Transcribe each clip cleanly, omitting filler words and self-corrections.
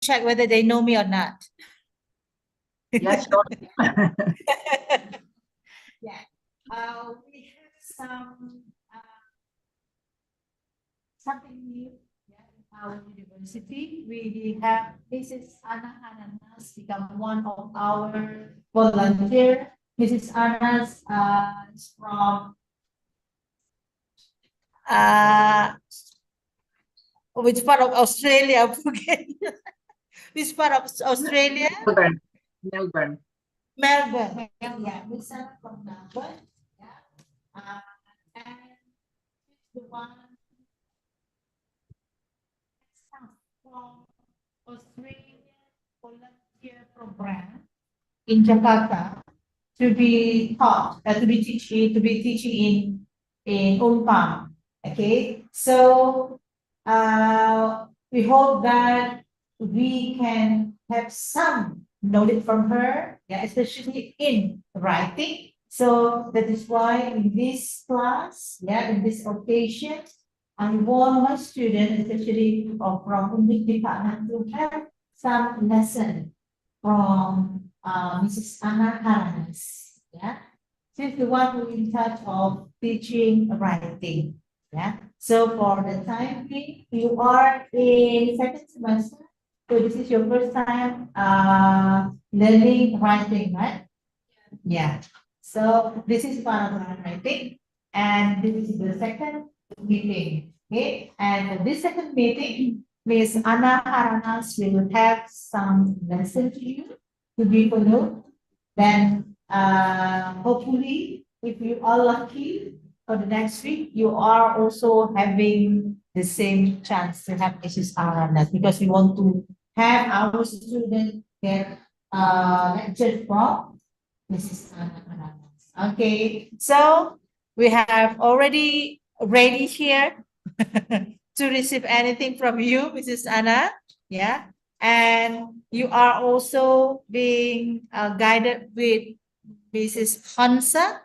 check whether they know me or not. Yes, sure. Yeah. We have something new, yeah, in our university. We have Mrs. Anna Ananas become one of our volunteer. Mrs. Ananas is from which part of Australia? Which part of Australia? Melbourne. Melbourne. Melbourne. Yeah, Miss Anna from Melbourne. Yeah. And the one from Australian volunteer program in Jakarta to be taught, to be teaching in Unpam. Okay, so we hope that we can have some knowledge from her, yeah, especially in writing. So that is why in this class, yeah, in this occasion, I want my students, especially from English department, to have some lesson from Mrs. Anna Haranas. Yeah, she's the one who in charge of teaching writing. Yeah. So for the time being, you are in second semester. So this is your first time learning writing, right? Yeah. So this is part of writing, and this is the second meeting. Okay. And this second meeting, Miss Anna Haranas will have some lesson to you to be followed. Then hopefully, if you are lucky, for the next week, you are also having the same chance to have Mrs. Haranas, because we want to have our students get lectured from Mrs. Anna Haranas. Okay, so we have already ready here to receive anything from you, Mrs. Anna. Yeah. And you are also being guided with Mrs. Hansa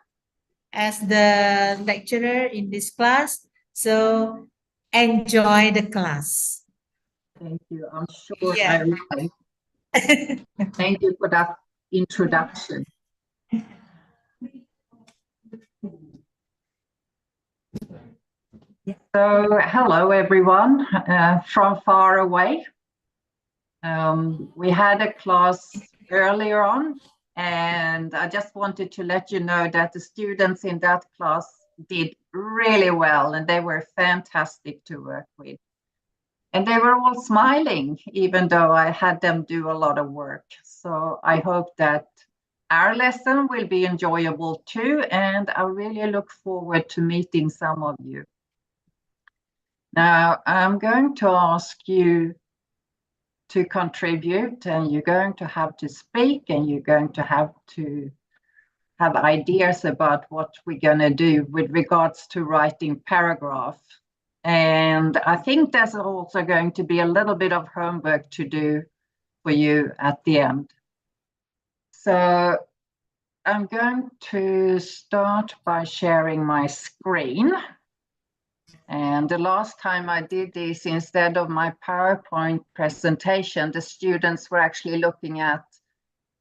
as the lecturer in this class. So enjoy the class. Thank you. I'm sure Yeah. I will. Thank you for that introduction. So, hello everyone from far away. We had a class earlier on, and I just wanted to let you know that the students in that class did really well, and they were fantastic to work with. And they were all smiling, even though I had them do a lot of work. So I hope that our lesson will be enjoyable too, and I really look forward to meeting some of you. Now, I'm going to ask you to contribute, and you're going to have to speak, and you're going to have ideas about what we're going to do with regards to writing paragraph. And I think there's also going to be a little bit of homework to do for you at the end. So I'm going to start by sharing my screen. And the last time I did this, instead of my PowerPoint presentation, the students were actually looking at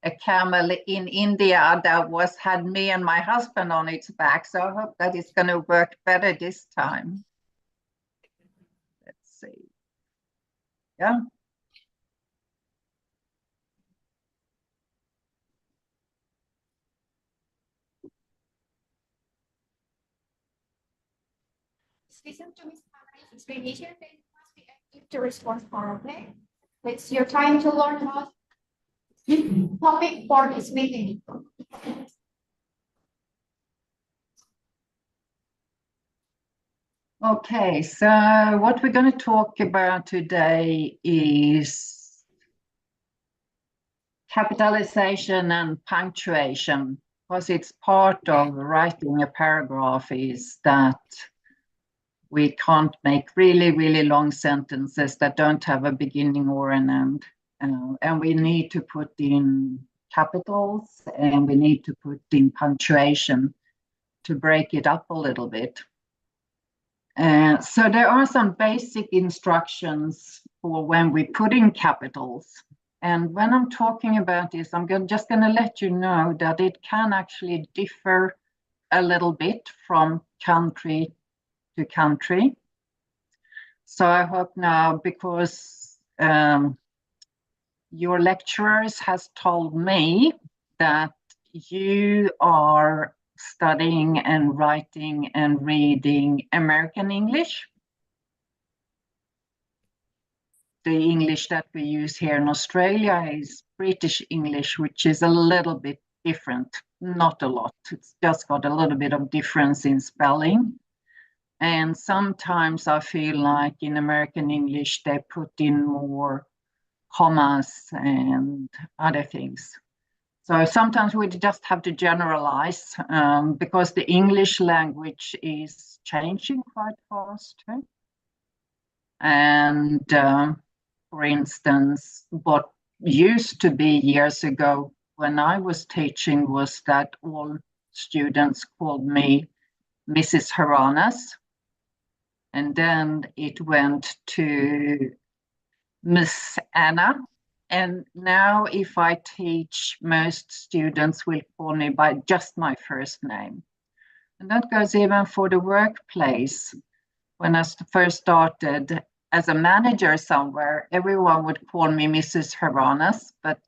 a camel in India that had me and my husband on its back. So I hope that it's going to work better this time. Let's see. Yeah. Listen to Ms. Anna's explanation, then you must be active to respond for, okay? It's your time to learn about topic for this meeting. Okay, so what we're going to talk about today is capitalization and punctuation, because it's part of writing a paragraph is that we can't make really, really long sentences that don't have a beginning or an end. And we need to put in capitals, and we need to put in punctuation to break it up a little bit. So there are some basic instructions for when we put in capitals. And when I'm talking about this, just going to let you know that it can actually differ a little bit from country to country. So I hope now, because your lecturers has told me that you are studying and writing and reading American English, the English that we use here in Australia is British English, which is a little bit different, not a lot. It's just got a little bit of difference in spelling. And sometimes I feel like in American English, they put in more commas and other things. So sometimes we just have to generalize because the English language is changing quite fast. And for instance, what used to be years ago when I was teaching was that all students called me Mrs. Haranas. And then it went to Miss Anna. And now if I teach, most students will call me by just my first name. And that goes even for the workplace. When I first started as a manager somewhere, everyone would call me Mrs. Haranas, but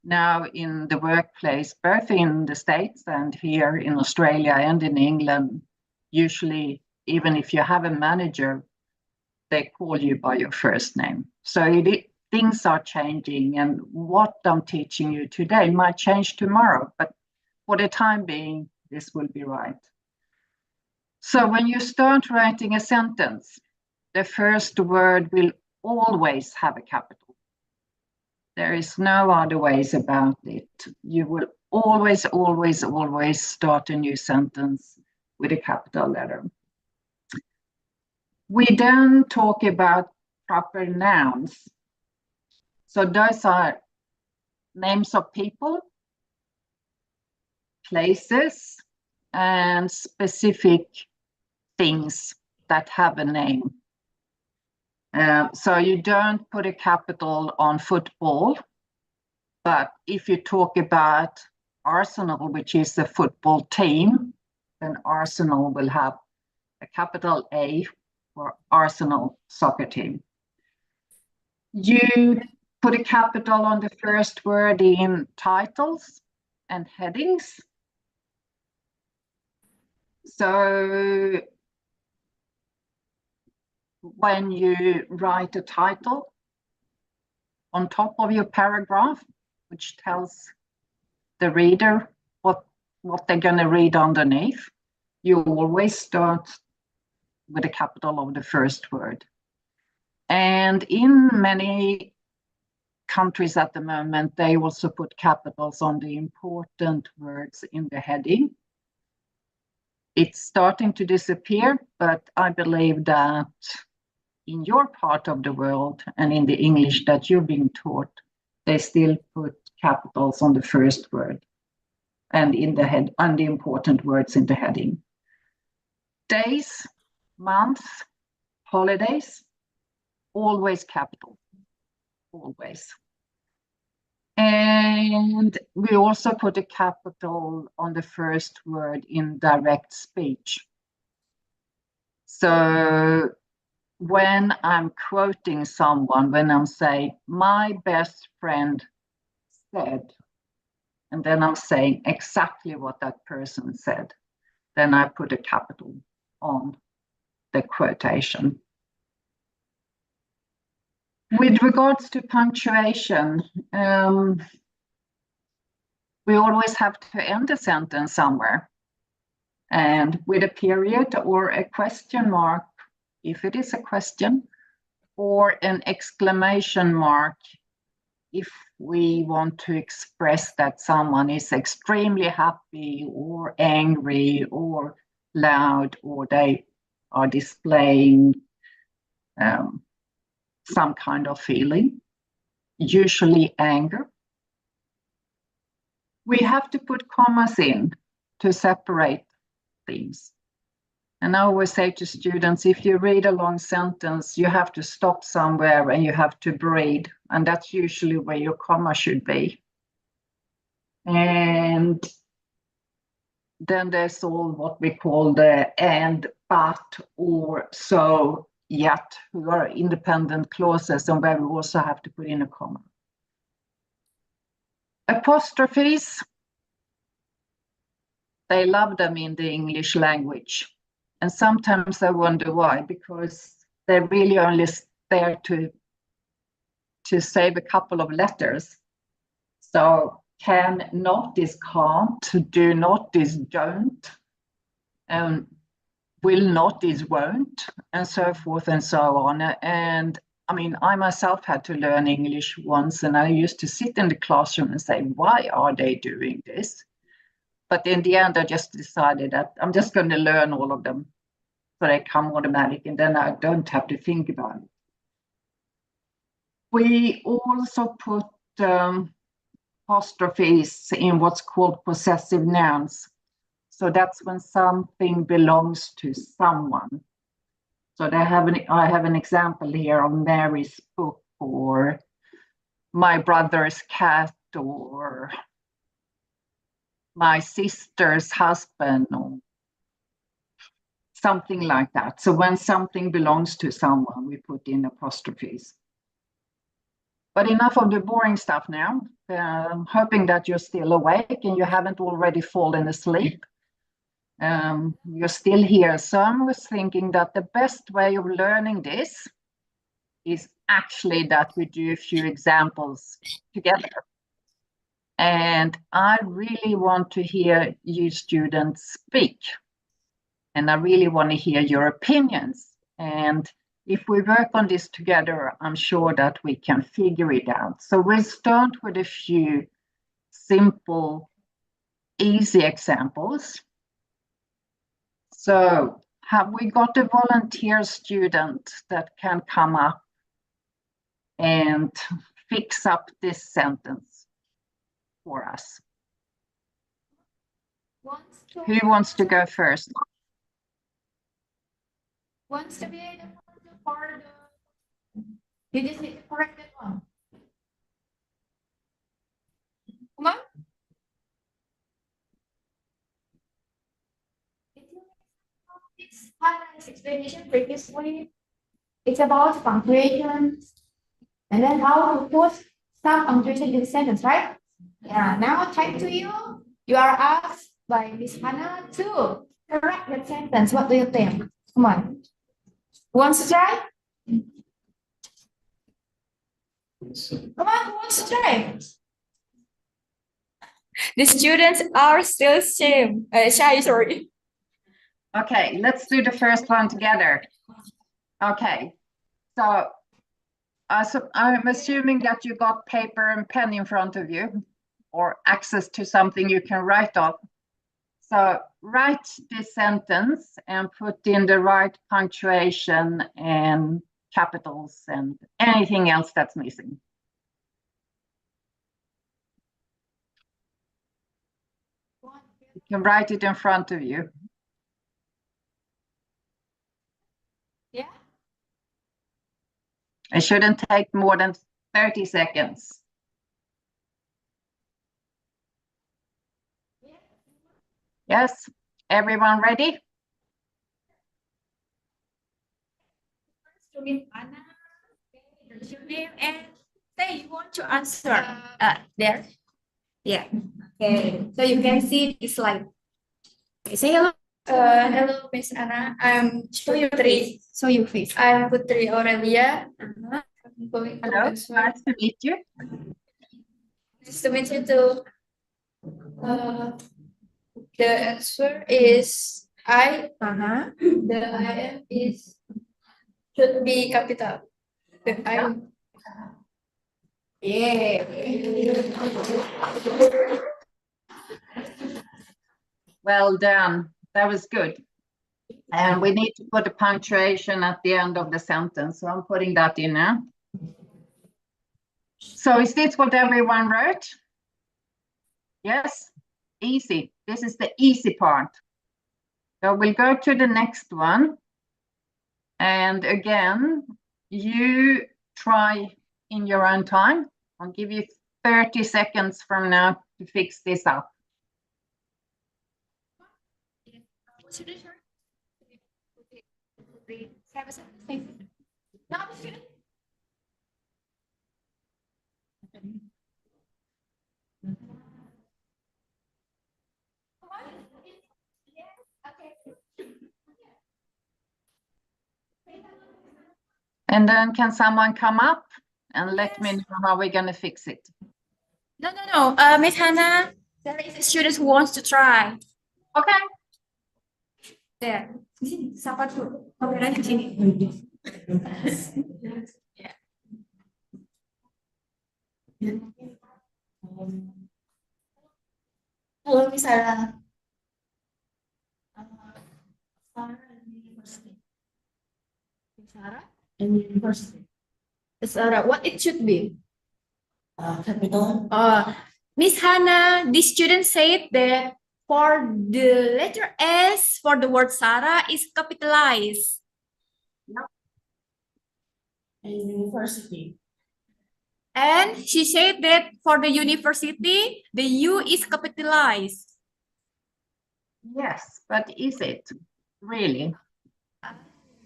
now in the workplace, both in the States and here in Australia and in England, usually, even if you have a manager, they call you by your first name. So things are changing, and what I'm teaching you today might change tomorrow, but for the time being, this will be right. So when you start writing a sentence, the first word will always have a capital. There is no other ways about it. You will always, always, always start a new sentence with a capital letter. We then talk about proper nouns. So those are names of people, places, and specific things that have a name. So you don't put a capital on football, but if you talk about Arsenal, which is the football team, then Arsenal will have a capital A for Arsenal soccer team. You put a capital on the first word in titles and headings. So when you write a title on top of your paragraph, which tells the reader what they're going to read underneath, you always start with a capital of the first word. And in many countries at the moment, they also put capitals on the important words in the heading. It's starting to disappear, but I believe that in your part of the world and in the English that you're being taught, they still put capitals on the first word and in the head, on the important words in the heading. Days, months, holidays, always capital, always. And we also put a capital on the first word in direct speech. So when I'm quoting someone, when I'm saying, my best friend said, and then I'm saying exactly what that person said, then I put a capital on the quotation. With regards to punctuation, we always have to end a sentence somewhere, and with a period or a question mark, if it is a question, or an exclamation mark, if we want to express that someone is extremely happy or angry or loud, or they are displaying some kind of feeling, usually anger. We have to put commas in to separate things. And I always say to students, if you read a long sentence, you have to stop somewhere and you have to breathe. And that's usually where your comma should be. And then there's all what we call the and, but, or, so, yet, who are independent clauses and where we also have to put in a comma. Apostrophes, they love them in the English language. And sometimes I wonder why, because they're really only there to save a couple of letters. So can not is can't, do not is don't, will not is won't, and so forth and so on. And I mean, I myself had to learn English once, and I used to sit in the classroom and say, why are they doing this? But in the end, I just decided that I'm just going to learn all of them so they come automatic, and then I don't have to think about it. We also put apostrophes in what's called possessive nouns. So that's when something belongs to someone. So I have an example here of Mary's book, or my brother's cat, or my sister's husband, or something like that. So when something belongs to someone, we put in apostrophes. But enough of the boring stuff now. I'm hoping that you're still awake and you haven't already fallen asleep. You're still here. So I was thinking that the best way of learning this is actually that we do a few examples together. And I really want to hear you students speak. And I really want to hear your opinions. And if we work on this together, I'm sure that we can figure it out. So we'll start with a few simple, easy examples. So have we got a volunteer student that can come up and fix up this sentence for us? Who wants to go first? Wants to be the part of you just need to correct that one. Come on. This Hannah's explanation previously, it's about punctuations and then how to put some punctuation in the sentence, right? Yeah, now time to you. You are asked by Miss Hannah to correct that sentence. What do you think? Come on. Who wants to try? Come on, who wants to try? The students are still shy, sorry. Okay, let's do the first one together. Okay, so I'm assuming that you got paper and pen in front of you, or access to something you can write on. So write this sentence and put in the right punctuation and capitals and anything else that's missing. You can write it in front of you. Yeah. It shouldn't take more than 30 seconds. Yes, everyone ready? First to Miss Anna, there's your name and say you want to answer. There. Yeah. Okay. So you can see this slide. Okay, say hello. Hello, Miss Anna. Show your face. Show your face. I'm Putri Aurelia. I'm going to Hello, answer. nice to meet you. Nice to meet you too. The answer is I. The I is should be capital. The I. Yeah. Well done. That was good. And we need to put a punctuation at the end of the sentence. So I'm putting that in now. So is this what everyone wrote? Yes, easy. This is the easy part. So we'll go to the next one. And again, you try in your own time. I'll give you 30 seconds from now to fix this up. And then can someone come up and let me know how we're going to fix it? No. Miss Hannah, there is a student who wants to try. Okay. There. Di sini, sapa dulu. Kameranya di sini. Ya. Halo misalnya Sarah University. Sarah and University. Sarah, what it should be? Capital. Miss Hannah, the student said that for the letter S for the word Sarah is capitalized. And University. And she said that for the university, the U is capitalized. Yes, but is it really?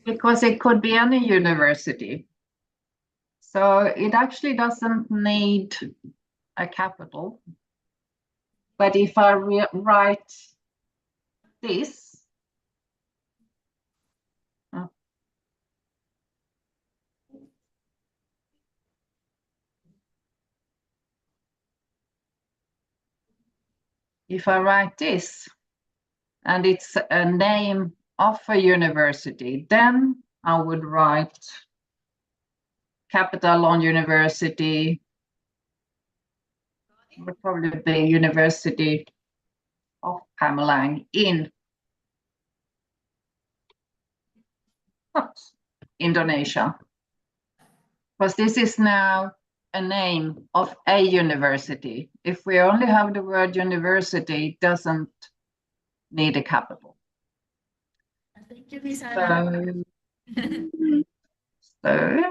Because it could be any university. So it actually doesn't need a capital. But if I write this, if I write this, and it's a name of a university, then I would write capital on university. Would probably be University of Pemalang in Indonesia. Because this is now a name of a university. If we only have the word university, it doesn't need a capital. Thank you, Miss Hannah. So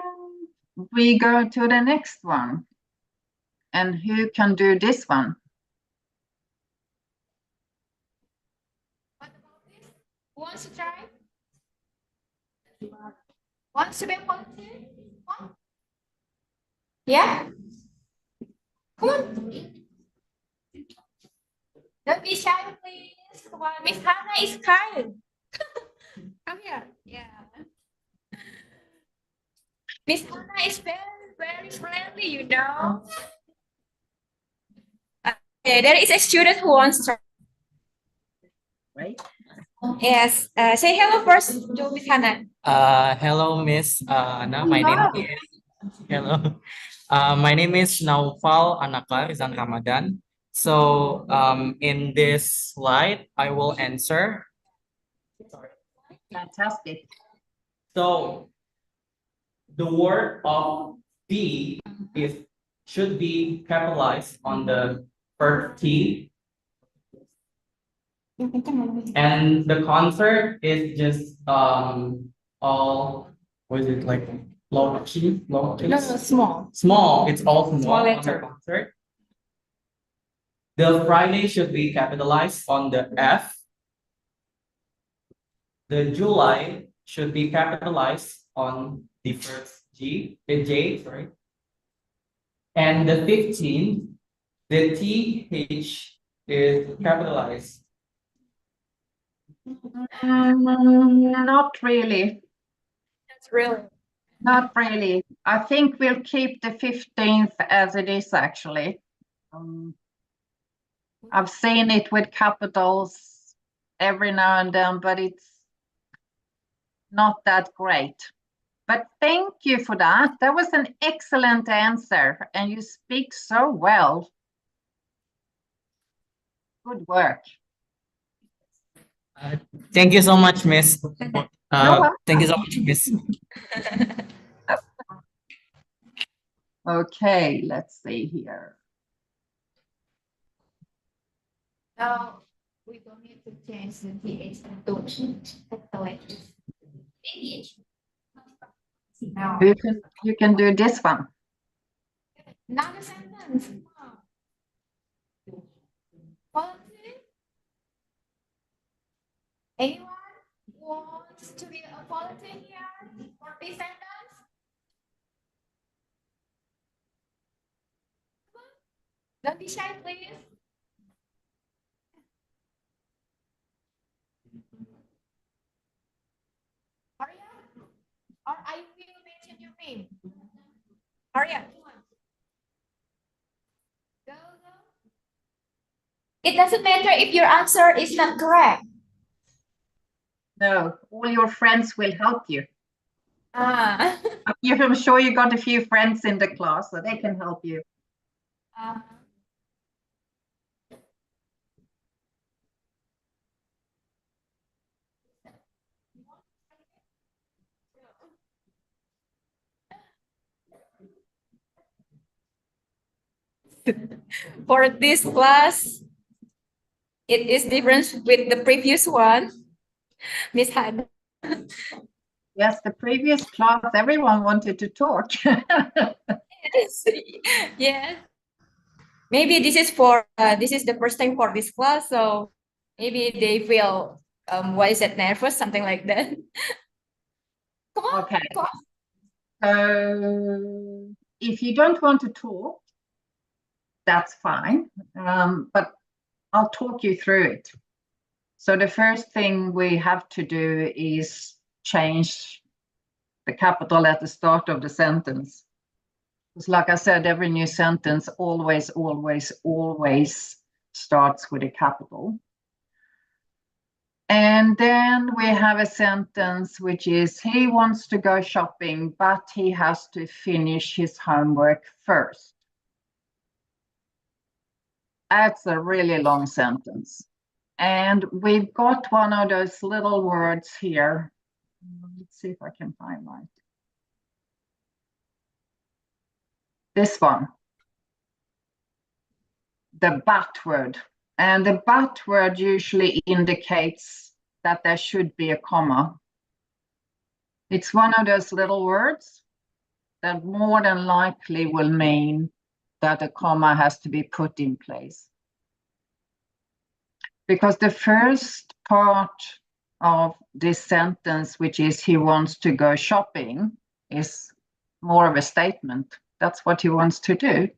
we go to the next one. And who can do this one? What about this? Who wants to try? Wants to be volunteer? Yeah? Come on. Don't be shy, please. Come on. Miss Hannah is kind. Come here. Yeah. Miss Hannah is very friendly, you know. Okay, there is a student who wants to. Right. Yes. Say hello first to Miss Hannah. Hello, Miss Anna. My name is hello. My name is Naufal Anaka Rizan Ramadan. So, in this slide, I will answer. Fantastic. So, the word of B should be capitalized on the first T, and the concert is just all what is it like low key, low No, small. small. It's all small, Small on the letter. concert. The Friday should be capitalized on the F. The July should be capitalized on the first J, sorry. And the 15th, the TH is capitalized. Not really. That's really. Not really. I think we'll keep the 15th as it is actually. I've seen it with capitals every now and then, but it's not that great. But thank you for that. That was an excellent answer, and you speak so well. Good work. Thank you so much, Miss. welcome. Thank you so much, Miss. Okay, let's see here. Now, We don't need to change the TH into capital letters. Now, You can do this one. another sentence. Volunteer? Anyone wants to be a volunteer here for this sentence? Don't be shy, please. Hurry up, or I will mention your name. Hurry up. Go, go. It doesn't matter if your answer is not correct. No, all your friends will help you. Ah. I'm sure you got a few friends in the class, so they can help you. For this class, it is different with the previous one. Miss Hannah. Yes, the previous class, everyone wanted to talk. Yes. Yes. Maybe this is for this is the first time for this class, so maybe they feel what is it, nervous, something like that. Come on. Okay. Come on. So if you don't want to talk, that's fine. But I'll talk you through it. So the first thing we have to do is change the capital at the start of the sentence. Because like I said, every new sentence always starts with a capital. And then we have a sentence which is, he wants to go shopping, but he has to finish his homework first. That's a really long sentence. And we've got one of those little words here. Let's see if I can find mine. This one. The but word. And the but word usually indicates that there should be a comma. It's one of those little words that more than likely will mean that a comma has to be put in place. Because the first part of this sentence, which is he wants to go shopping, is more of a statement. That's what he wants to do.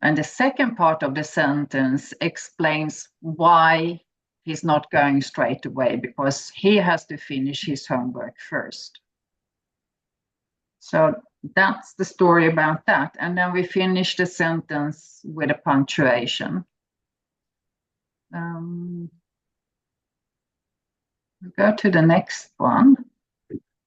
And the second part of the sentence explains why he's not going straight away, because he has to finish his homework first. So that's the story about that. And then we finish the sentence with a punctuation. We go to the next one.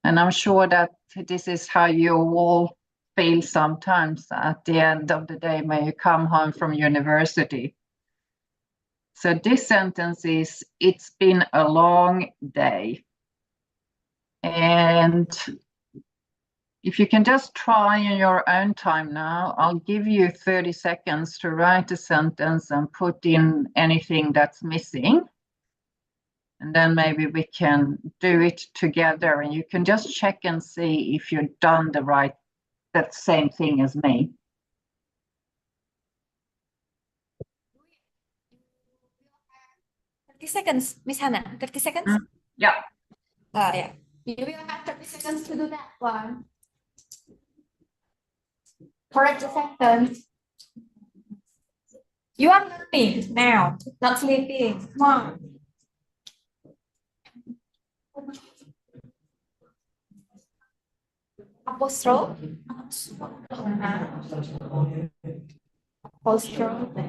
And I'm sure that this is how you all feel sometimes at the end of the day when you come home from university. So this sentence is, it's been a long day. And if you can just try in your own time now, I'll give you 30 seconds to write a sentence and put in anything that's missing. And then maybe we can do it together and you can just check and see if you've done that same thing as me. Seconds, Miss Hannah. 30 seconds? Yeah. Yeah. You will have 30 seconds to do that one. Correct the sentence. You are learning now, not sleeping. Come on. Apostrophe. Apostrophe.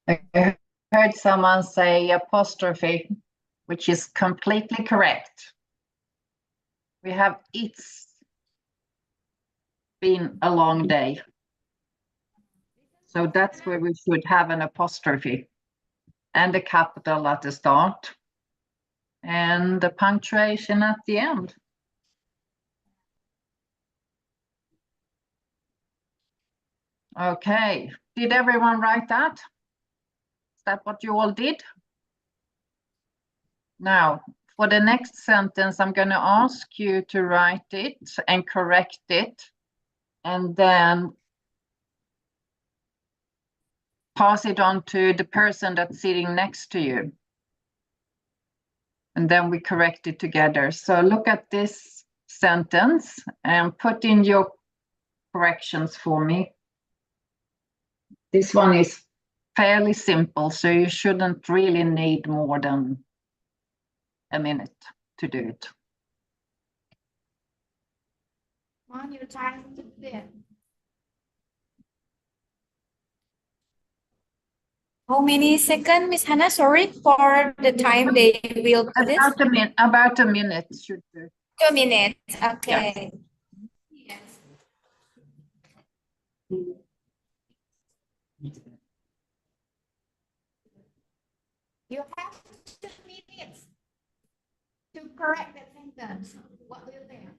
I heard someone say apostrophe, which is completely correct. We have it's been a long day. So that's where we should have an apostrophe and a capital at the start. and the punctuation at the end. Okay, did everyone write that? Is that what you all did? Now, for the next sentence, I'm going to ask you to write it and correct it, and then pass it on to the person that's sitting next to you. And then we correct it together. So look at this sentence and put in your corrections for me. This one is fairly simple, so you shouldn't really need more than a minute to do it. On your time to there. How many seconds, Miss Hannah? Sorry for the time they will put it. About a minute should do. 2 minutes. Okay. Yes. You have 2 minutes to correct that sentence. What will there?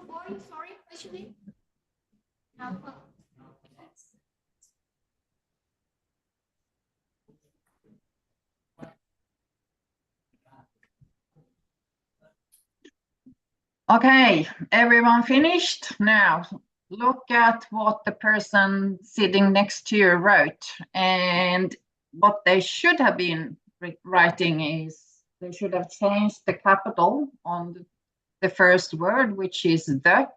Boy, sorry, actually. Okay, everyone finished? Now, look at what the person sitting next to you wrote. And what they should have been writing is they should have changed the capital on the first word, which is the.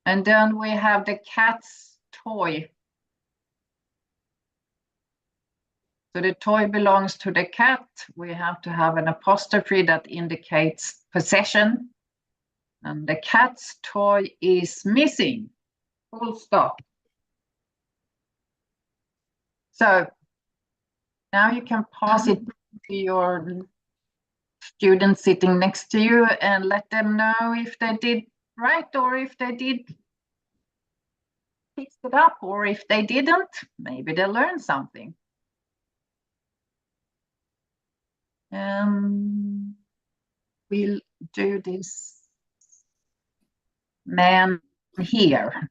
And then we have the cat's toy. So the toy belongs to the cat. We have to have an apostrophe that indicates possession. And the cat's toy is missing. Full stop. So now you can pass it to your student sitting next to you and let them know if they did right or if they did fix it up, or if they didn't, maybe they learned something. We'll do this man here.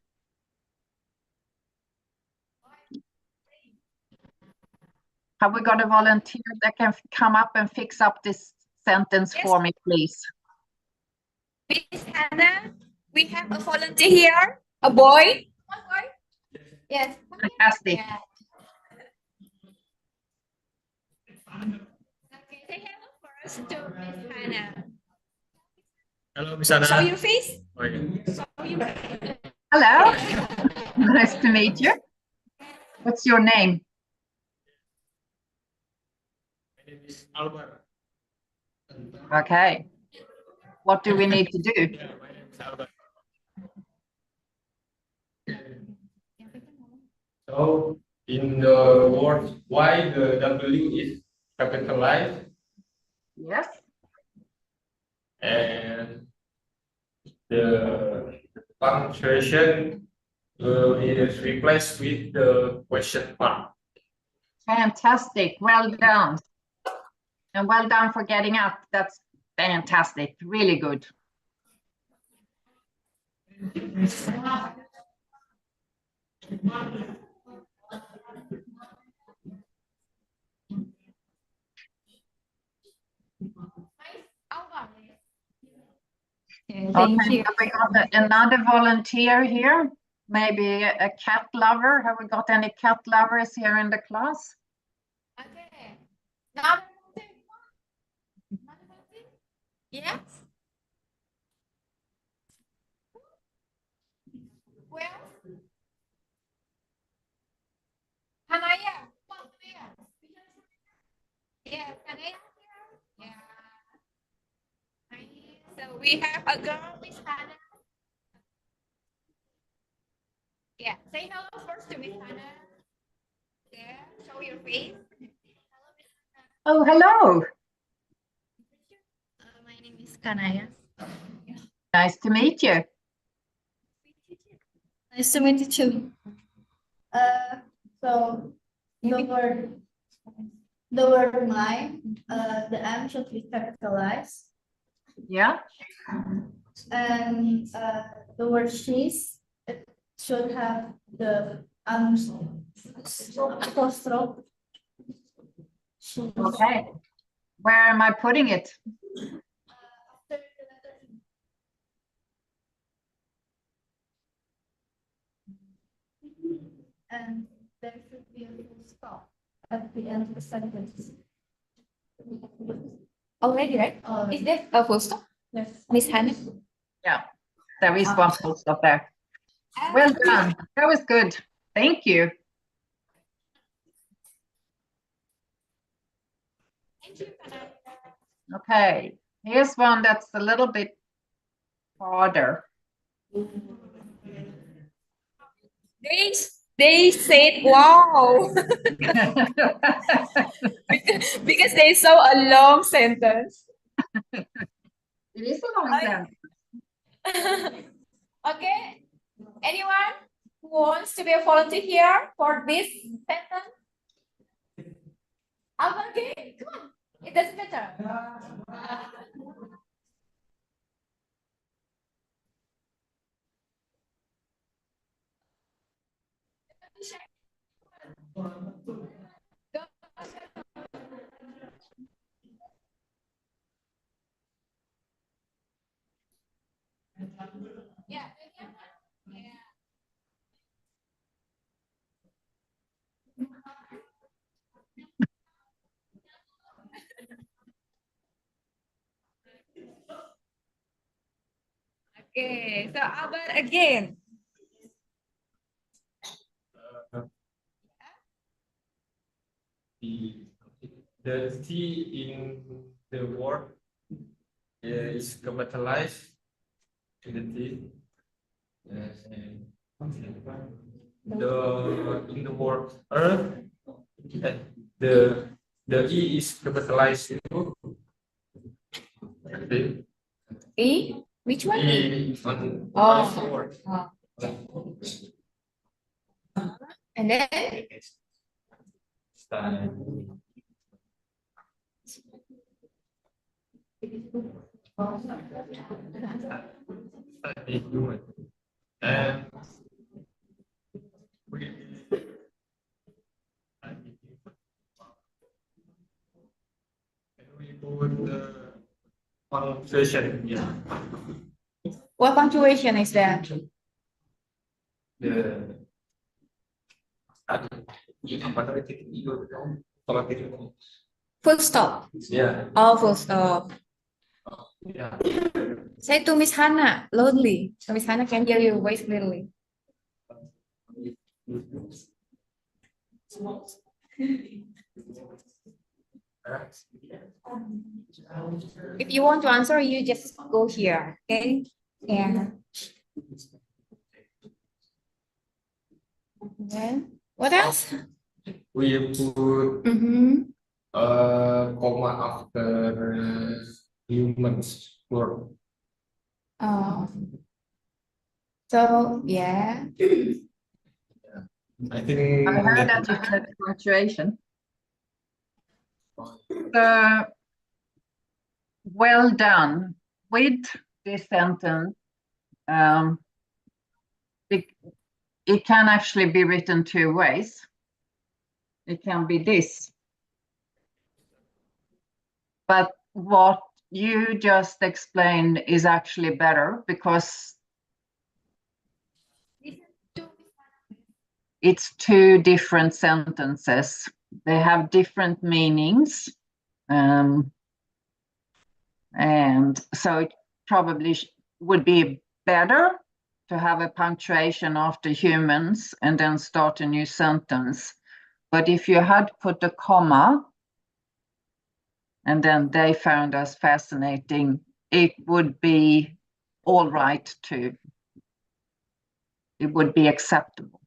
Have we got a volunteer that can come up and fix up this sentence for me, please? Miss Hannah, we have a volunteer here. A boy. One boy. Yes. Fantastic. Yeah. Okay, say hello first to Miss Hannah. Hello, Miss Hannah. Show your face. Okay. Show your face. Hello. Nice to meet you. What's your name? My name is Albert. Okay. What do we need to do? Yeah, my name is Albert. So, in the word why the W is capitalized Yes. and the punctuation is replaced with the question mark. Fantastic. Well done. And well done for getting up. That's fantastic. Really good. Yeah, Okay, thank you. so we got another volunteer here. Maybe a cat lover. Have we got any cat lovers here in the class? Okay. Now, yes. Well, Hanaya. Yeah, Hanaya. Yeah. So we have a girl, Miss Hannah. Yeah, say hello first to Miss Hannah. show your face. Oh, hello. My name is Kanaya. Nice to meet you. Nice to meet you too. So the word my, the M should be capitalized, Yeah. and the word she's, it should have the apostrophe. She's. Okay. Where am I putting it? After the letter E. And there should be a full stop at the end of the sentence. Already, right? Is that a full stop, Yes. Miss Hannah? Yeah, there is one full stop there. Well done. That was good. Thank you. Thank you, Kanaya. Okay, here's one that's a little bit harder. They said wow because they saw a long sentence. It is a long sentence. Okay, anyone who wants to be a volunteer here for this sentence? Okay, come on. It doesn't matter. Yeah. Okay, so Albert again. The T in the word is capitalized in the T. And the in the word earth, the E is capitalized too. Okay. E? Which one? E on Oh. first word. Oh. And then And we put the punctuation. Yeah. what punctuation is that? The apa namanya titik itu kalau titik itu. Full stop. Yeah. Oh, full stop. Yeah. Say to Miss Hannah, loudly. So Miss Hannah can hear your voice clearly. If you want to answer, you just go here. Okay? Yeah. Then what else? We put Mm-hmm. comma after humans word. Oh. So yeah. I think I heard that you said punctuation. Well done. With this sentence, it can actually be written two ways. It can be this. But what you just explained is actually better because it's two different sentences. They have different meanings. And so it probably would be better to have a punctuation after humans and then start a new sentence. But if you had put a comma and then they found us fascinating, it would be all right to, it would be acceptable.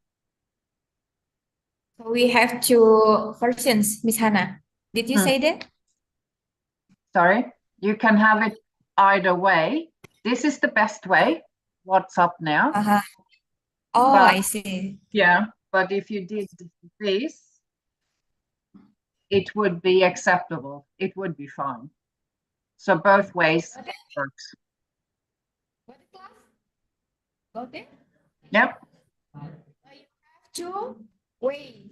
So We have two versions, Miss Hannah. Did you say that? Sorry, you can have it either way. This is the best way. What's up now? Oh, But- I see. Yeah, but if you did this, it would be acceptable. It would be fine. So both ways works. Got it, class? Got it? Yep. Two ways.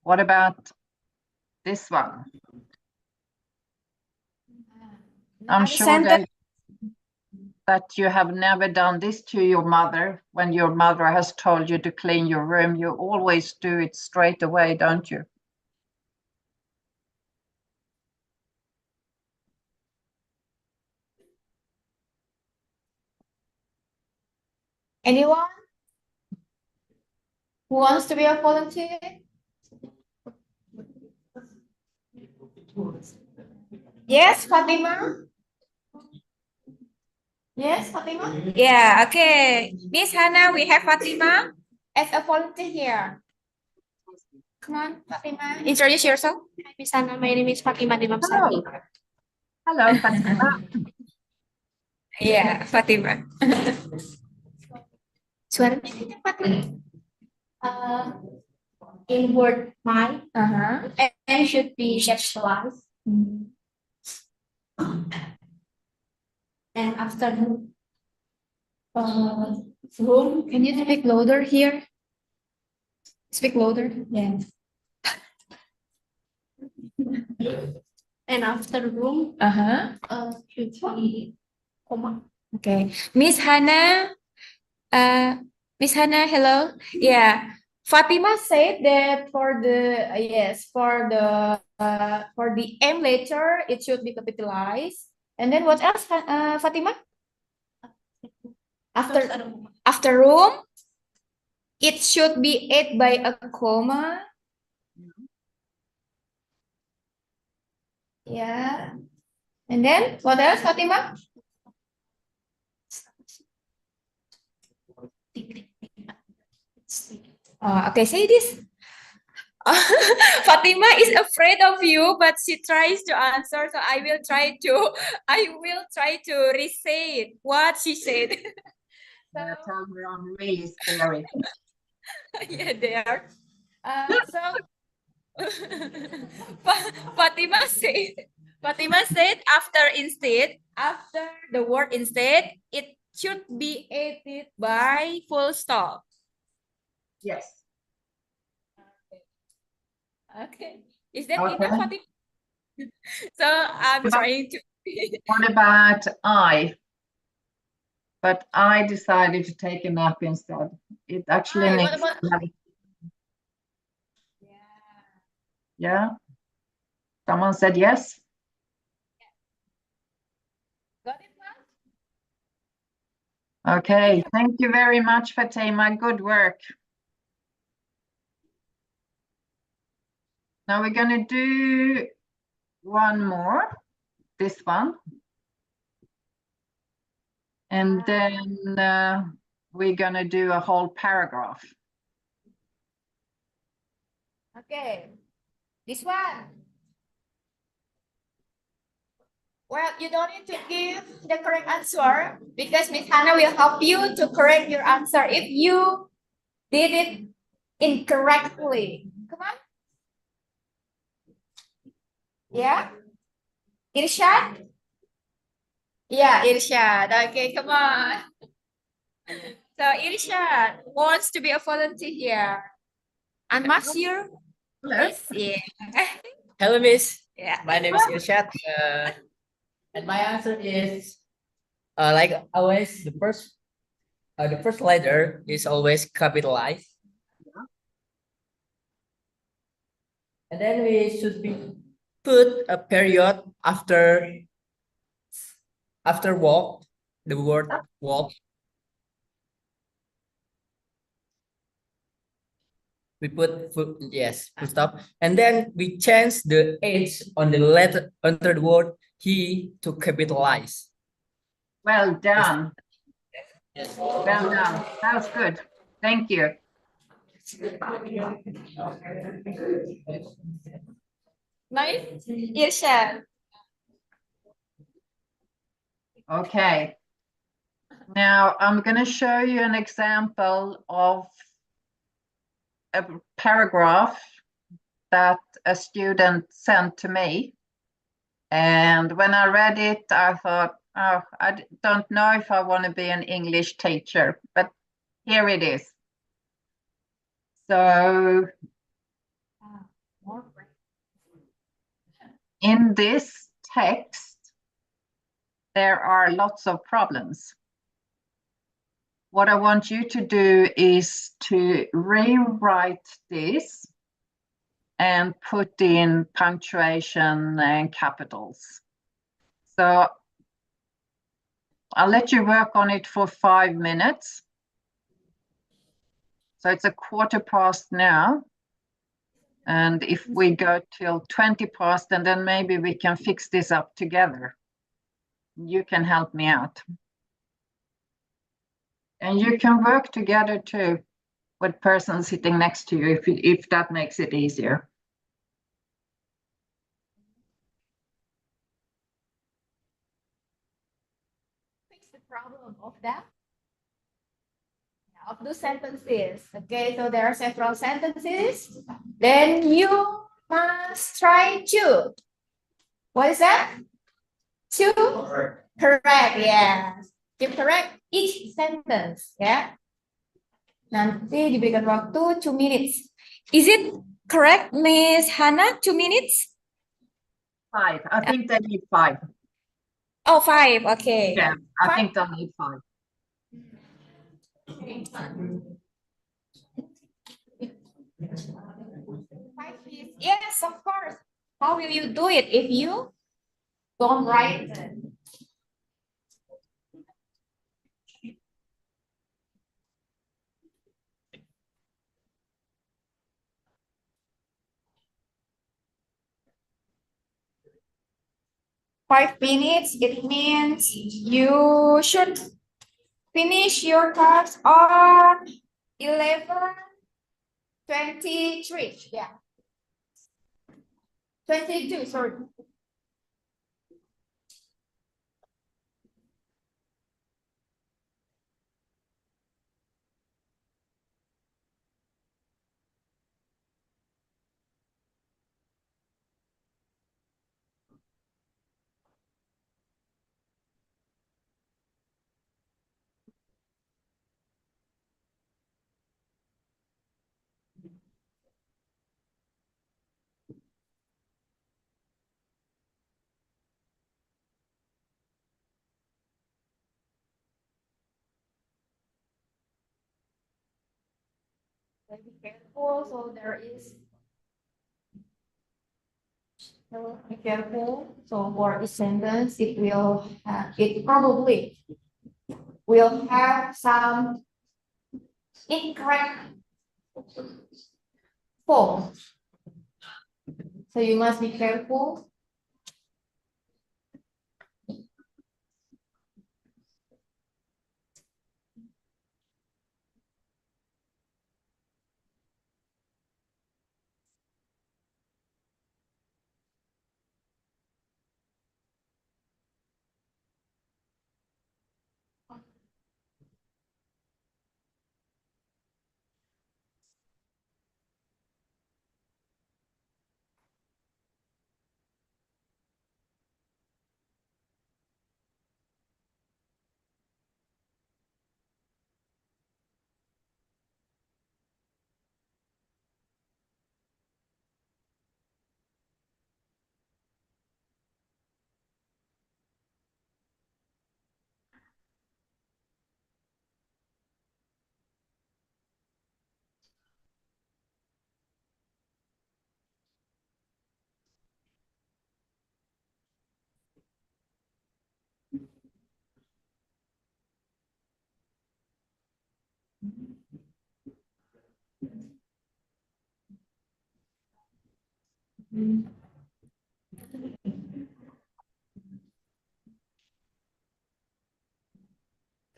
What about this one? I'm sure that you have never done this to your mother when your mother has told you to clean your room. You always do it straight away, don't you? Anyone who wants to be a volunteer? Yes, Fatima? Yes, Fatima? Yeah, okay. Miss Hannah, we have Fatima as a volunteer here. Come on, Fatima. Introduce yourself. Hi, Miss Hannah. My name is Fatima Dimam Hello. Sari. Hello, Fatima. Yeah, Fatima. Suaranya kencang, Fatima. In word my, M should be capitalized. And after room, Can you speak louder here? Speak louder. yeah. And after room, should be comma. Okay. Miss Hannah, Miss Hannah, hello. Yeah. Fatima said that for the for the M letter it should be capitalized. And then what else, Fatima? After room, it should be added by a comma. Yeah. And then what else, Fatima? Okay, say this. Fatima is afraid of you, but she tries to answer. So I will try to re-say it, what she said. Yeah, tell her I'm really scary. Yeah, there. So Fatima said after the word instead, it should be added by full stop. Yes. Okay. Is that Okay. enough, Fatima? So I'm trying to. What about I? But I decided to take a nap instead. It actually What makes about- sense. Yeah. Someone said yes. Got it, ma'am? Okay. Thank you very much, Fatima. Good work. Now we're going to do one more, this one. And then we're going to do a whole paragraph. Okay. This one. Well, you don't need to give the correct answer because Miss Hannah will help you to correct your answer if you did it incorrectly. Come on. Yeah? Irshad? Yeah, Irshad. Okay, come on. So Irshad wants to be a volunteer here. Unmask your face. Yeah. Hello, Miss. Yeah. My name is Irshad. And my answer is, like always, the first letter is always capitalized. And then we should put a period after walk, the word walk. We put full stop, and then we change the H on the letter under the word he to capitalize. Well done. Yes. Well done. That was good. Thank you. Nice. Yes, chef. Okay. Now I'm going to show you an example of a paragraph that a student sent to me. And when I read it, I thought, oh, don't know if I want to be an English teacher, but here it is. So in this text, there are lots of problems. What I want you to do is to rewrite this and put in punctuation and capitals. So I'll let you work on it for 5 minutes. So it's 1:15 now. And if we go till 20 past, and then maybe we can fix this up together. You can help me out. And you can work together too with person sitting next to you if that makes it easier. Fix the problem of that. Of the sentences. Okay, so there are several sentences. Then you must try to. What is that? To correct, yes. To correct each sentence, ya. Nanti diberikan waktu 2 minutes. Is it correct, Miss Hannah? 2 minutes? 5. I think they need 5. Oh, 5. Okay. Yeah, I 5. think they'll need 5. Yes, of course. How will you do it if you don't write it? 5 minutes, it means you should finish your task on 11:23. Yeah. 22, sorry. Be careful. So there is. So be careful. So for each sentence, it probably will have some incorrect form. So you must be careful.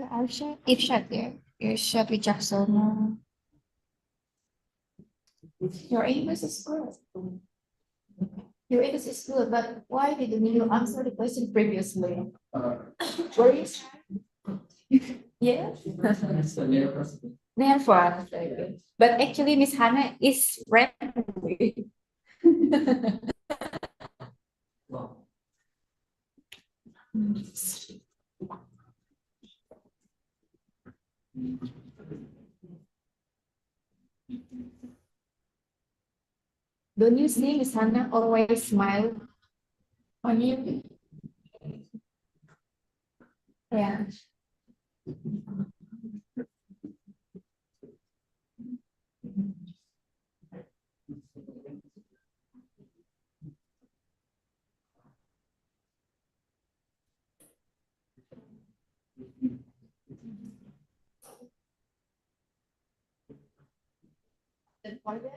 Irshad there. Irshad Wijaksono. Your English is good. Your English is good, but why didn't you answer the question previously? Were you shy? Yes. Never. Very good. But actually, Miss Hannah is friendly. Don't you see Miss Hannah always smile on you? Yeah.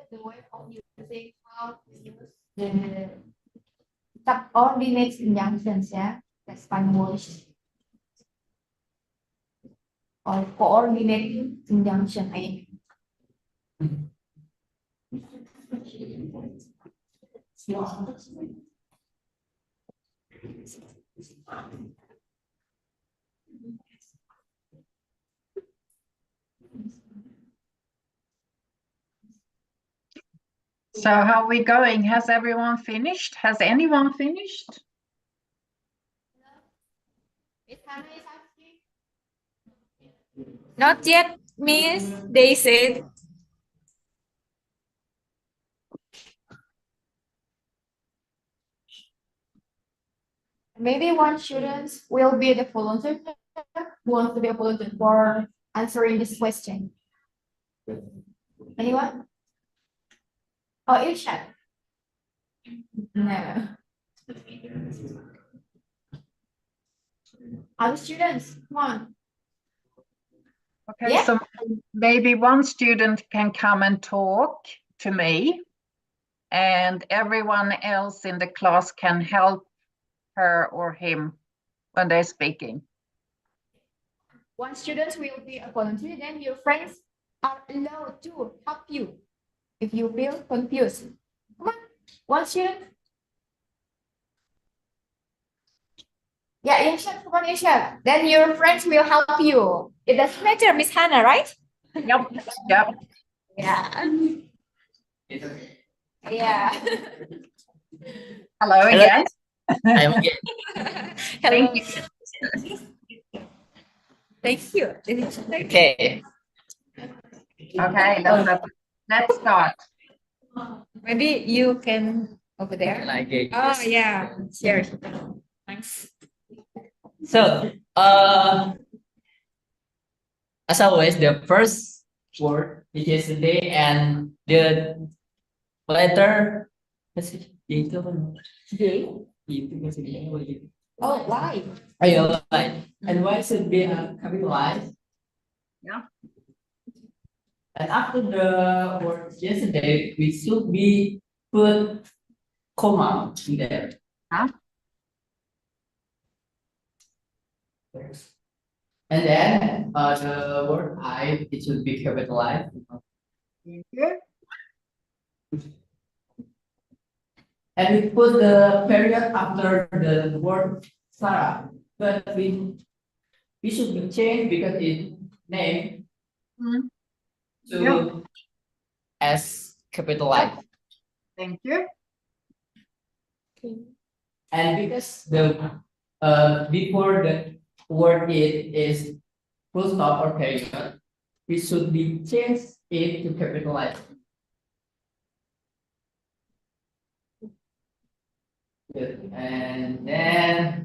The way of using how to use the subordinate injunctions, yeah. That's one word. Or coordinate injunction, I So how are we going? Has everyone finished? Has anyone finished? Not yet, Miss. They said. Maybe one student will be the volunteer who wants to be a volunteer for answering this question. Anyone? Oh, Irshad. No. Other students, come on. Okay, Yeah. so maybe one student can come and talk to me, and everyone else in the class can help her or him when they're speaking. One student will be a volunteer, then your friends are allowed to help you if you feel confused. Come on, one student. Yeah, Irshad, come on, Irshad. Then your friends will help you. It doesn't matter, Miss Hannah, right? Yep, yep. Yeah. Yeah. Hello again. I'm again. Hello. Thank you. Thank you. Okay. Okay, let's start. Maybe you can over there. Like it. Oh yeah. Sure. Thanks. So, as always, the first word is yesterday, and the letter. Itu apa? J. Itu maksudnya apa gitu? Oh, why? Ayo, right. And why should be capitalized? Yeah. And after the word yesterday, we should be put comma in there. Huh? And then the word I, it should be capitalized. Thank you. And we put the period after the word Sarah. But we should be changed because it name to Yeah. as capitalized. Thank you. And because the before the word it is full stop or period, we should be changed it to capitalize. Good. And then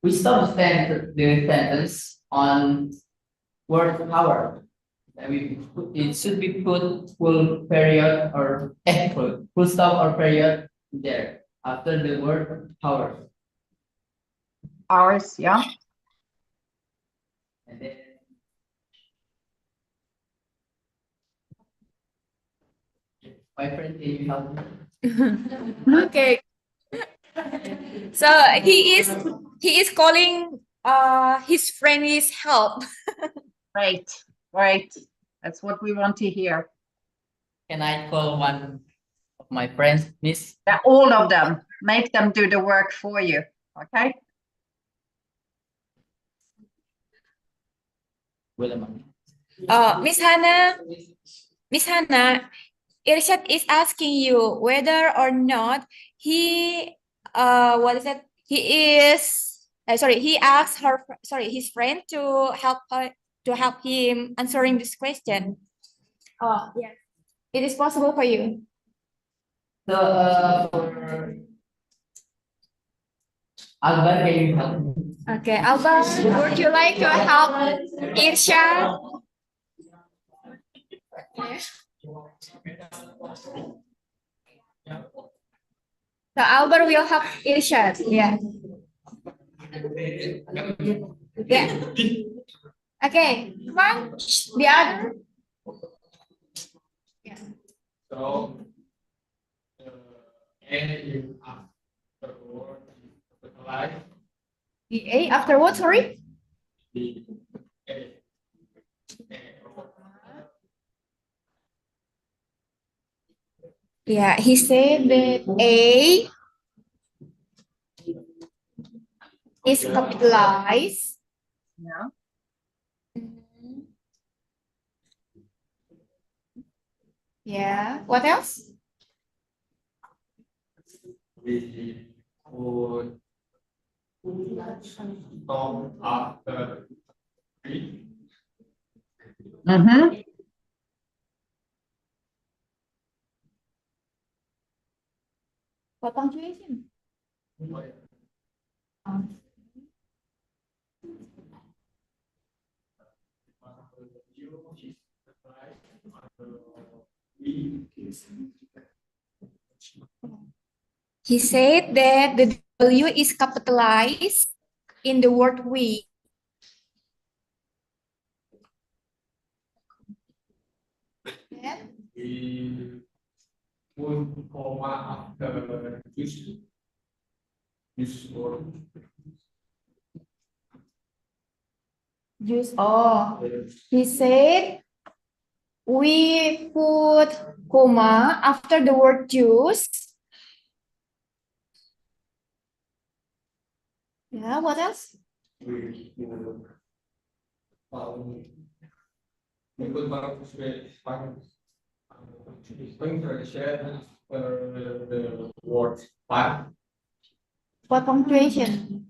we stop the sentence on word power. And it should be put full period or full stop or period there after the word power. Ours, yeah. And then my friend, can you help me? Okay. So he is calling his friend needs help. Great, great. That's what we want to hear. Can I call one of my friends, Miss? Yeah, all of them. Make them do the work for you. Okay. Wait a minute. Miss Hannah, Irshad is asking you whether or not he what is it? He asked his friend to help him answering this question. Oh, yes. It is possible for you. So, Alban, can you help me? Okay, Alba, would you like to help Irshad? So Albert will help Irshad. Yeah. Yeah. Okay, come on. The other. Yeah. So, and if afterward, capitalize The A afterward, sorry. the Yeah, he said that A is capitalized. Yeah. Yeah. What else? we would stop after three. Mm-hmm. What punctuation? He said that the W is capitalized in the word we. Yeah. We put comma after this word. Juice. Oh, he said we put comma after the word juice. Yeah, what else? We put punctuation the word but. What punctuation?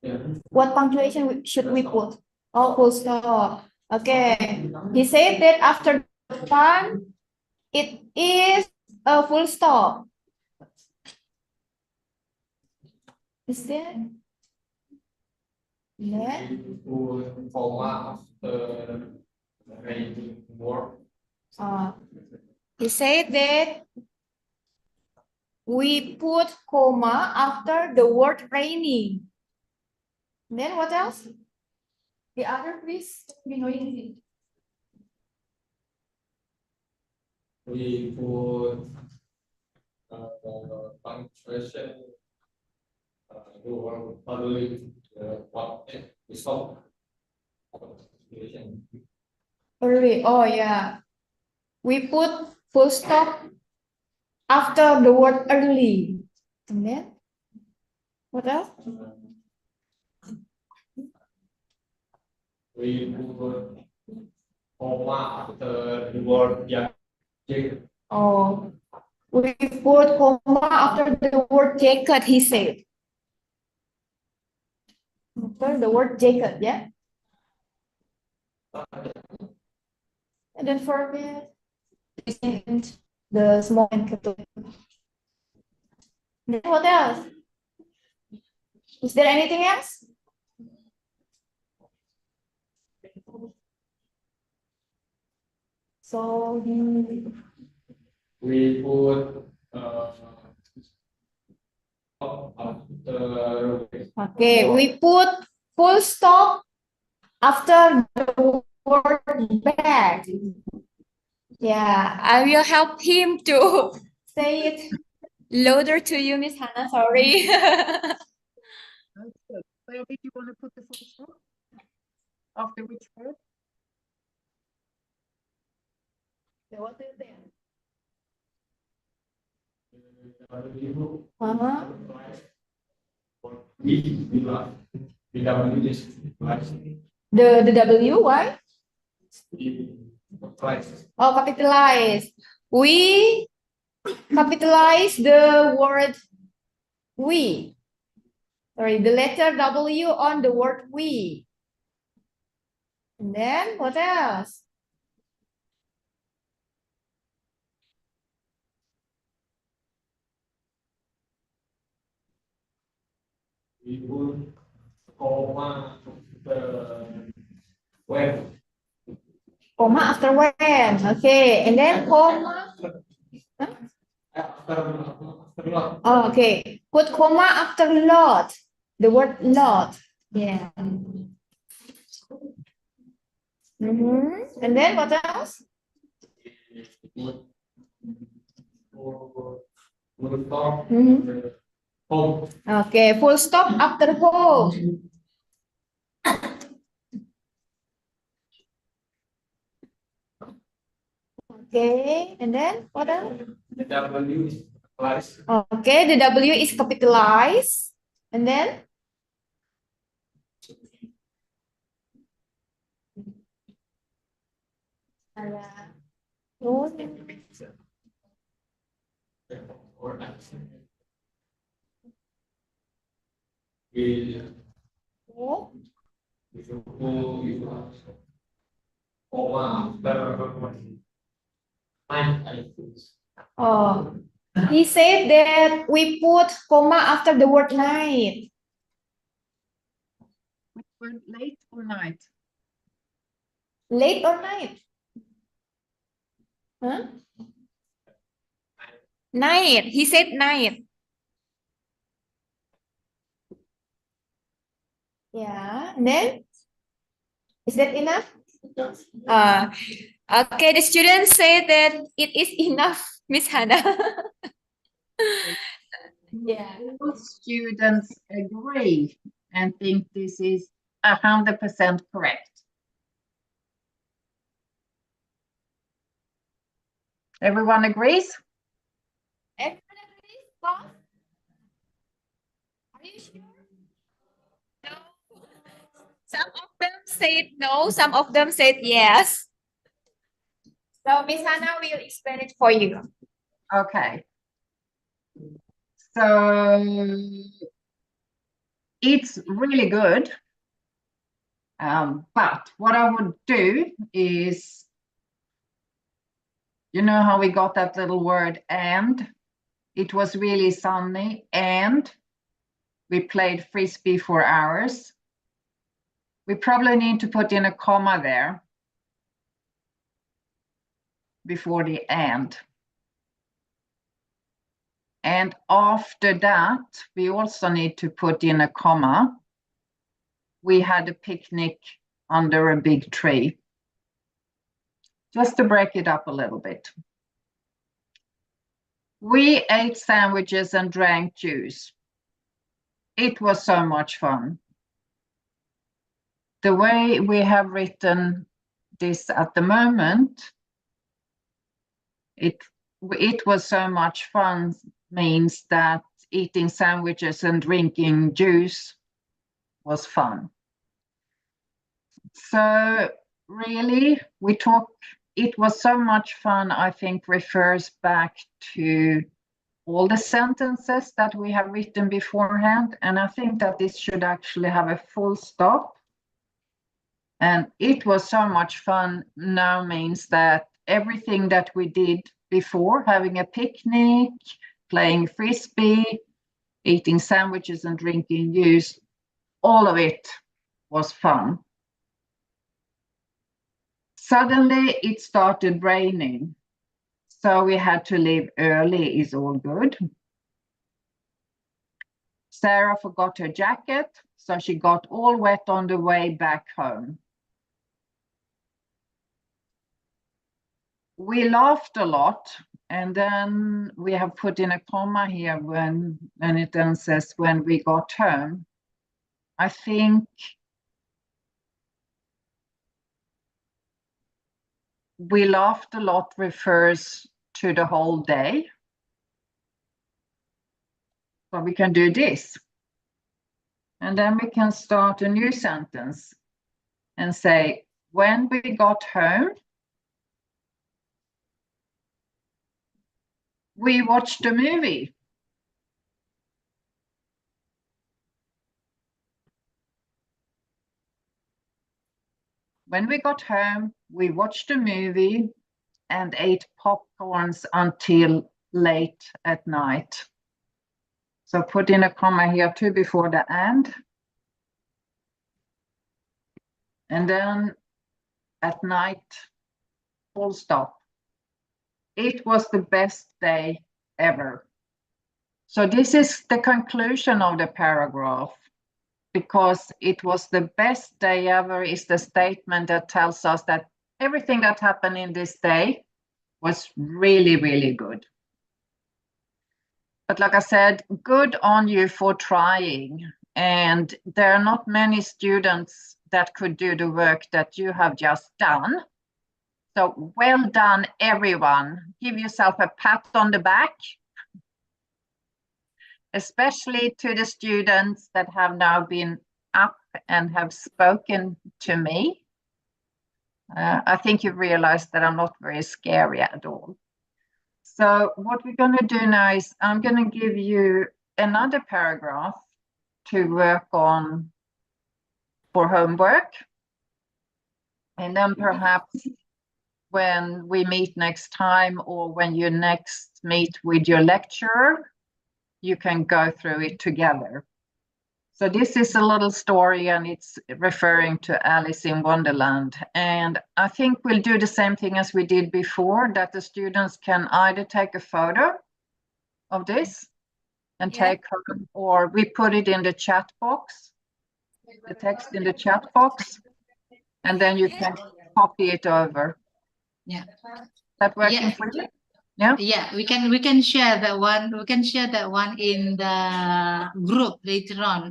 Yeah. What punctuation should we put? Oh, full stop. Okay. He said that after fun, it is a full stop. Is that? Yeah. We put comma after the word. He said that we put comma after the word raining. Then what else? The other, please. We know it. We put punctuation following what we stop. Early. Oh, yeah. We put full stop after the word early. And then what else? We put comma after the word jacket. Oh, we put comma after the word jacket, he said. After the word jacket, yeah? And then forget the small and capital. Then what else? Is there anything else? So We put after okay, we put full stop after the word bag. Yeah, I will help him to say it louder to you, Miss Hannah. Sorry. Where did you want to put the full stop? After which word? So what do you think? W, Uh-huh. BW is twice. The W, why? Twice. Oh, capitalize. We capitalize the word we. Sorry, the letter W on the word we. And then what else? We put comma the when. Comma after when. Okay, and then comma. After lot. Oh, okay. Put comma after lot. The word lot. Yeah. And then what else? Full stop. Mhm. Home. Okay, full stop after home. Okay, and then what else? The W is twice. Okay, the W is capitalized. And then? Oh, Or accent. We oh. comma after nine. Oh, he said that we put comma after the word night. Which word, late or night? Late or night? Huh? Night. He said night. Yeah. And then? Is that enough? Okay, the students say that it is enough, Miss Hannah. Yeah. All students agree and think this is 100% correct. Everyone agrees? Everyone agrees, boss? Are you sure? No. Some of them said no, some of them said yes. So Miss Hannah will explain it for you. Okay. So it's really good. But what I would do is, you know how we got that little word and? It was really sunny and we played frisbee for hours. We probably need to put in a comma there before the and. And after that, we also need to put in a comma. We had a picnic under a big tree. Just to break it up a little bit. We ate sandwiches and drank juice. It was so much fun. The way we have written this at the moment, it was so much fun means that eating sandwiches and drinking juice was fun. So really, it was so much fun, I think refers back to all the sentences that we have written beforehand. And I think that this should actually have a full stop. And it was so much fun now means that everything that we did before, having a picnic, playing frisbee, eating sandwiches and drinking juice, all of it was fun. Suddenly it started raining. So we had to leave early, is all good. Sarah forgot her jacket, so she got all wet on the way back home. We laughed a lot, and then we have put in a comma here and it then says when we got home. I think we laughed a lot refers to the whole day. So we can do this. And then we can start a new sentence and say, when we got home, we watched a movie. When we got home, we watched a movie and ate popcorns until late at night. So put in a comma here too before the and. And then at night, full stop. It was the best day ever. So this is the conclusion of the paragraph, because it was the best day ever is the statement that tells us that everything that happened in this day was really, really good. But like I said, good on you for trying. And there are not many students that could do the work that you have just done. So well done, everyone. Give yourself a pat on the back, especially to the students that have now been up and have spoken to me. I think you've realized that I'm not very scary at all. So what we're going to do now is I'm going to give you another paragraph to work on for homework. And then perhaps when we meet next time, or when you next meet with your lecturer, you can go through it together. So this is a little story, and it's referring to Alice in Wonderland. And I think we'll do the same thing as we did before, that the students can either take a photo of this and take home, or we put it in the chat box, the text in the chat box, and then you can copy it over. Yeah. That working for you? Yeah. Yeah, we can share that one. We can share that one in the group later on,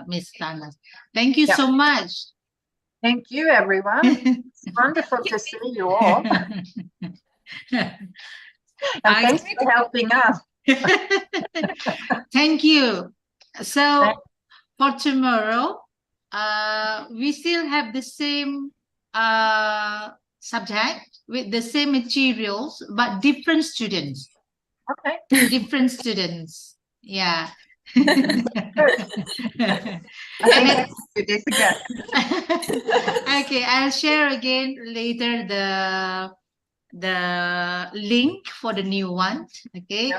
Miss Tana. Thank you so much. Thank you, everyone. It's wonderful to see you all. And thanks for helping us. Thank you. So for tomorrow, we still have the same subject with the same materials, but different students. Okay. Different students. Yeah. Okay, I'll share again later the link for the new one. Okay.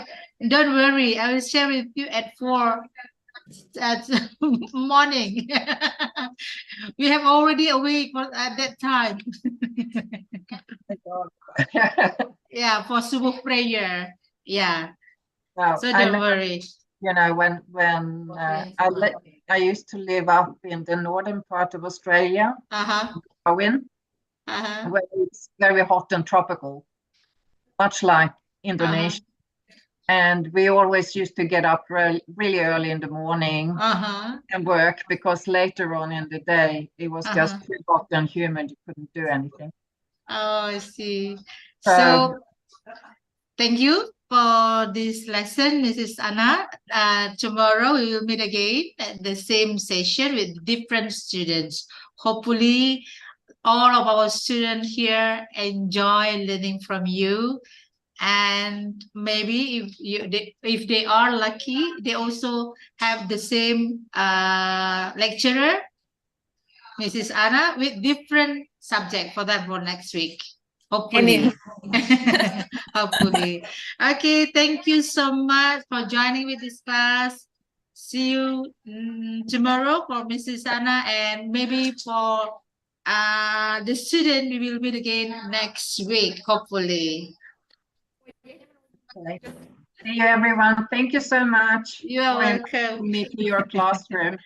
Don't worry, I will share with you at 4 at morning. We have already awake at that time. Yeah, for subuh prayer. Yeah. No, So don't worry. You know, when I used to live up in the northern part of Australia, Darwin, where it's very hot and tropical, much like Indonesia. And we always used to get up really early in the morning and work, because later on in the day it was just too hot and humid, you couldn't do anything. Oh, I see. So thank you for this lesson, Mrs. Anna. Tomorrow we will meet again at the same session with different students. Hopefully all of our students here enjoy learning from you. And maybe if they are lucky, they also have the same lecturer, Mrs. Anna, with different subject for that for next week. Hopefully. Hopefully. Okay, thank you so much for joining with this class. See you tomorrow for Mrs. Anna, and maybe for the student we will meet again next week, hopefully. See you, everyone. Thank you so much. You are welcome. Meet to your classroom.